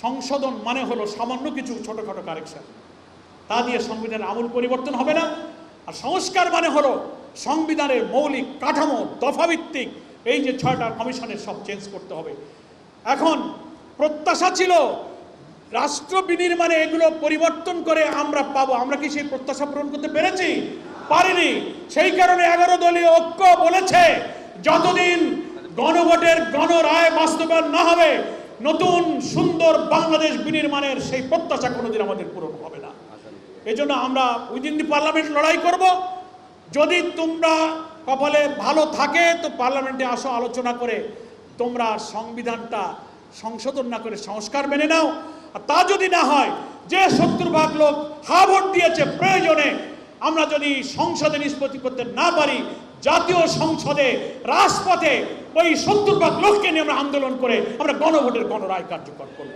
সংশোধন মানে হলো সামান্য কিছু ছোটখাটো কারেকশন, তা দিয়ে সংবিধানের আমূল পরিবর্তন হবে না। আর সংস্কার মানে হলো সংবিধানের মৌলিক কাঠামো দফাভিত্তিক এই যে 6টা কমিশনের সব চেঞ্জ করতে হবে। এখন প্রত্যাশা ছিল রাষ্ট্র বিনির্মাণে এগুলো পরিবর্তন করে আমরা পাবো, আমরা কি সেই প্রত্যাশা পূরণ করতে পেরেছি? পারিনি। সেই কারণে 11 দলীয় ঐক্য বলেছে যতদিন গণভোটের গণরায় বাস্তবায়ন না হবে নতুন সুন্দর বাংলাদেশ বিনির্মাণের সেই প্রত্যাশা কোনোদিন আমাদের পূরণ হবে না। এই জন্য আমরা উইদিন দি পার্লামেন্ট লড়াই করব। যদি তোমরা কপালে ভালো থাকে তো পার্লামেন্টে আসো, আলোচনা করে তোমরা সংবিধানটা সংশোধন না করে সংস্কার মেনে নাও। আর তা যদি না হয়, যে 70% লোক হা ভোট দিয়েছে, প্রয়োজনে আমরা যদি সংসদে নিষ্পত্তি করতে না পারি, জাতীয় সংসদে রাজপথে ওই 70% লোককে নিয়ে আমরা আন্দোলন করে আমরা গণভোটের গণরায় কার্যকর করব।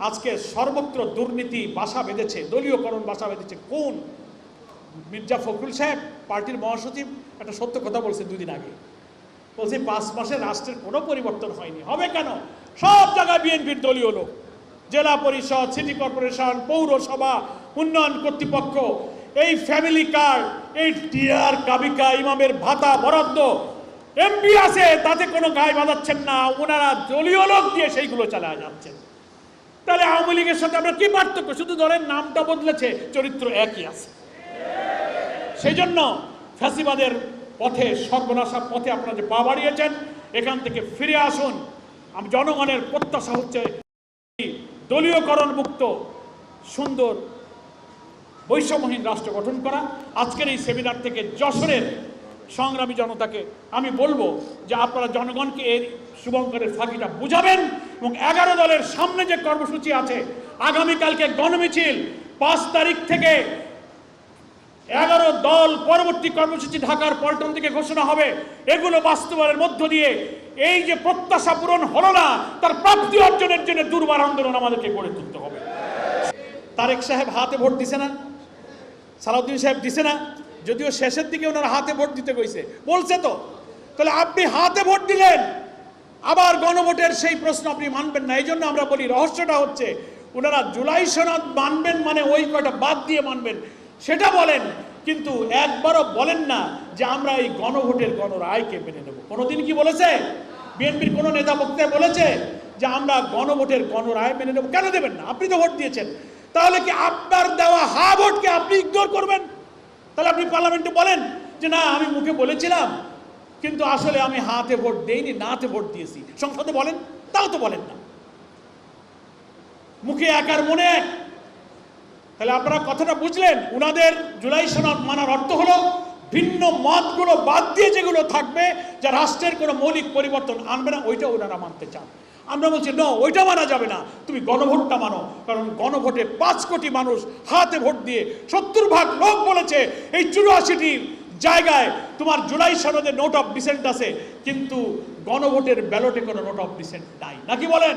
আজকে সর্বত্র দুর্নীতি বাসা বেঁধেছে, দলীয়করণ বাসা বেঁধেছে। কোন মির্জা ফখরুল সাহেব পার্টির মহাসচিব একটা সত্য কথা বলছে 2 দিন আগে, বলছে 5 মাসে রাষ্ট্রের কোনো পরিবর্তন হয়নি। হবে কেন? সব জায়গায় বিএনপির দলীয় লোক, জেলা পরিষদ, সিটি কর্পোরেশন, পৌরসভা, উন্নয়ন কর্তৃপক্ষ, এই ফ্যামিলি কার্ড, এই টিআর কাবিকা, ইমামের ভাতা বরাদ্দ, এমপি আছে তাতে কোনো গায়ে বাঁধাচ্ছেন না, ওনারা দলীয় লোক দিয়ে সেইগুলো চালায় যাচ্ছেন। তাহলে আওয়ামী লীগের সাথে আমরা কি পার্থক্য? শুধু ধরেন নামটা বদলেছে, চরিত্র একই আছে। সেই জন্য ফ্যাসিবাদের পথে, সর্বনাশার পথে আপনারা যে পা বাড়িয়েছেন, এখান থেকে ফিরে আসুন। জনগণের প্রত্যাশা হচ্ছে দলীয়করণ মুক্ত সুন্দর বৈষম্যহীন রাষ্ট্র গঠন করা। আজকের এই সেমিনার থেকে যশোরের সংগ্রামী জনতাকে আমি বলবো যে আপনারা জনগণকে এই শুভঙ্করের ফাঁকিটা বুঝাবেন এবং 11 দলের সামনে যে কর্মসূচি আছে, আগামীকালকে গণমিছিল, 5 তারিখ থেকে 11 দল পরবর্তী কর্মসূচি ঢাকার পল্টন থেকে ঘোষণা হবে। এগুলো বাস্তবায়নের মধ্য দিয়ে এই যে প্রত্যাশা পূরণ হলো না তার প্রাপ্তি অর্জনের জন্য দুর্বার আন্দোলন আমাদেরকে গড়ে তুলতে হবে। তারেক সাহেব হাতে ভোট দিছে না, সালাউদ্দিন সাহেব দিছে না, যদিও শেষের দিকে ওনারা হাতে ভোট দিতে কইছে, বলছে তো। তাহলে আপনি হাতে ভোট দিলেন, আবার গণভোটের সেই প্রশ্ন আপনি মানবেন না। এই জন্য আমরা বলি রহস্যটা হচ্ছে ওনারা জুলাই সনদ মানবেন মানে ওই কয়টা বাদ দিয়ে মানবেন সেটা বলেন, কিন্তু একবারও বলেন না যে আমরা এই গণভোটের গণরায়কে মেনে নেব। কোনোদিন কি বলেছে বিএনপির কোনো নেতা বক্তায় বলেছে যে আমরা গণভোটের গণরায় মেনে নেব? কেন দেবেন না? আপনি তো ভোট দিয়েছেন। তাহলে কি আপনার দেওয়া হা ভোটকে আপনি ইগনোর করবেন? তাহলে আপনি পার্লামেন্টে বলেন যে না আমি মুখে বলেছিলাম কিন্তু আসলে আমি হাতে ভোট দেইনি, নাতে ভোট দিয়েছি। সংসদে বলেন, তাও তো বলেন না, মুখে এক আর মনে এক। তাহলে আপনারা কথাটা বুঝলেন? উনাদের জুলাই সনদ মানার অর্থ হলো ভিন্ন মতগুলো বাদ দিয়ে যেগুলো থাকবে, যা রাষ্ট্রের কোনো মৌলিক পরিবর্তন আনবে না, ওইটা ওনারা মানতে চান। আমরা বলছি ন, ওইটা মানা যাবে না, তুমি গণভোটটা মানো। কারণ গণভোটে 5 কোটি মানুষ হাতে ভোট দিয়ে 70% লোক বলেছে এই 84টি জায়গায় তোমার জুলাই সনদে নোট অফ ডিসেন্ট আছে, কিন্তু গণভোটের ব্যালটে কোনো নোট অফ ডিসেন্ট নাই, নাকি বলেন?